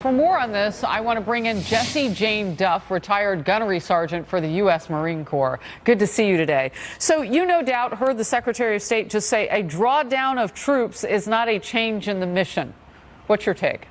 For more on this, I want to bring in Jessie Jane Duff, retired gunnery sergeant for the U.S. Marine Corps. Good to see you today. So you no doubt heard the Secretary of State just say a drawdown of troops is not a change in the mission. What's your take?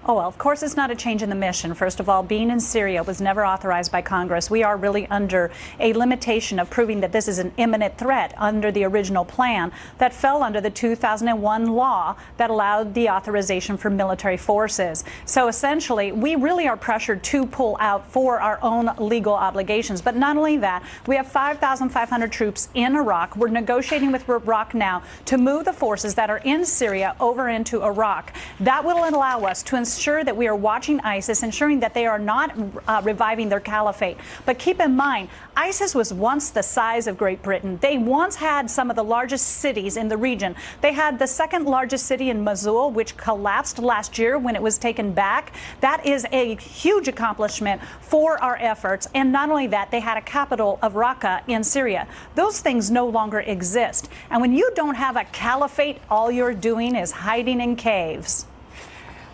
Oh, well, of course it's not a change in the mission. First of all, being in Syria was never authorized by Congress. We are really under a limitation of proving that this is an imminent threat under the original plan that fell under the 2001 law that allowed the authorization for military forces. So essentially, we really are pressured to pull out for our own legal obligations. But not only that, we have 5,500 troops in Iraq. We're negotiating with Iraq now to move the forces that are in Syria over into Iraq. That will allow us to ensure that we are watching ISIS, ensuring that they are not reviving their caliphate. But keep in mind, ISIS was once the size of Great Britain. They once had some of the largest cities in the region. They had the second largest city in Mosul, which collapsed last year when it was taken back. That is a huge accomplishment for our efforts. And not only that, they had a capital of Raqqa in Syria. Those things no longer exist. And when you don't have a caliphate, all you're doing is hiding in caves.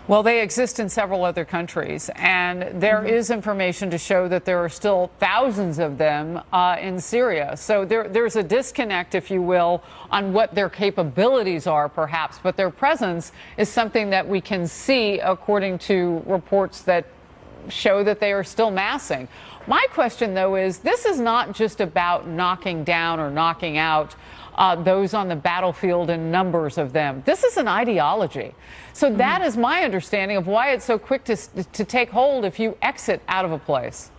Well, they exist in several other countries, and there is information to show that there are still thousands of them in Syria. So there's a disconnect, if you will, on what their capabilities are, perhaps, but their presence is something that we can see according to reports that show that they are still massing. My question, though, is this is not just about knocking down or knocking out those on the battlefield and numbers of them. This is an ideology. So that is my understanding of why it's so quick to take hold if you exit out of a place.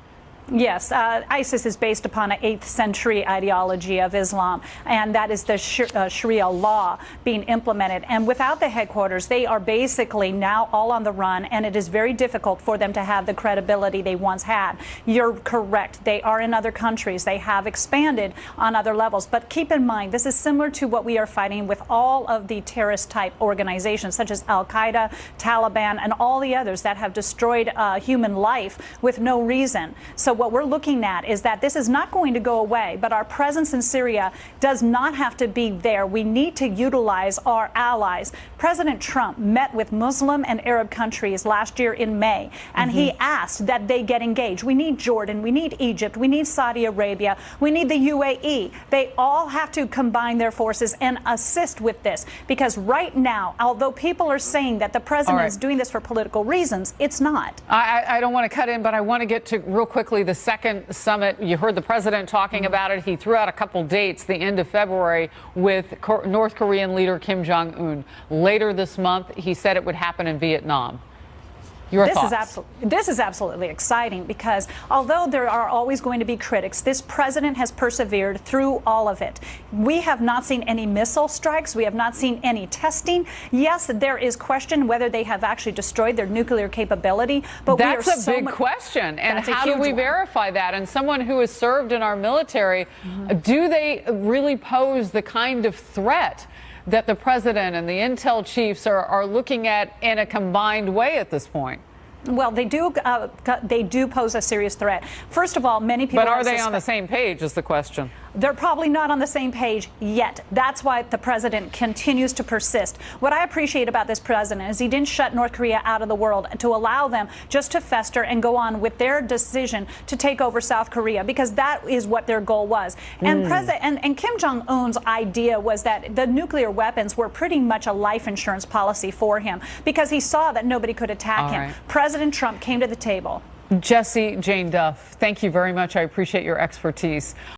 Yes, ISIS is based upon an 8th century ideology of Islam, and that is the Sharia law being implemented. And without the headquarters, they are basically now all on the run, and it is very difficult for them to have the credibility they once had. You're correct. They are in other countries. They have expanded on other levels. But keep in mind, this is similar to what we are fighting with all of the terrorist-type organizations, such as Al-Qaeda, Taliban, and all the others that have destroyed human life with no reason. So what we're looking at is that this is not going to go away, but our presence in Syria does not have to be there. We need to utilize our allies. President Trump met with Muslim and Arab countries last year in May, and he asked that they get engaged. We need Jordan, we need Egypt, we need Saudi Arabia, we need the UAE. They all have to combine their forces and assist with this, because right now, although people are saying that the president is doing this for political reasons, it's not. I don't want to cut in, but I want to get to real quickly the second summit. You heard the president talking about it. He threw out a couple dates, the end of February, with North Korean leader Kim Jong Un. Later this month, he said it would happen in Vietnam. Your thoughts? This is absolutely exciting, because although there are always going to be critics, this president has persevered through all of it. We have not seen any missile strikes. We have not seen any testing. Yes, there is question whether they have actually destroyed their nuclear capability. But that's a big question. And how do we verify that? And someone who has served in our military, do they really pose the kind of threat that the president and the intel chiefs are looking at in a combined way at this point? Well, they do pose a serious threat. First of all, many people. But are they on the same page is the question. They're probably not on the same page yet. That's why the president continues to persist. What I appreciate about this president is he didn't shut North Korea out of the world to allow them just to fester and go on with their decision to take over South Korea, because that is what their goal was. And Kim Jong Un's idea was that the nuclear weapons were pretty much a life insurance policy for him, because he saw that nobody could attack him. President Trump came to the table. Jessie Jane Duff, thank you very much. I appreciate your expertise.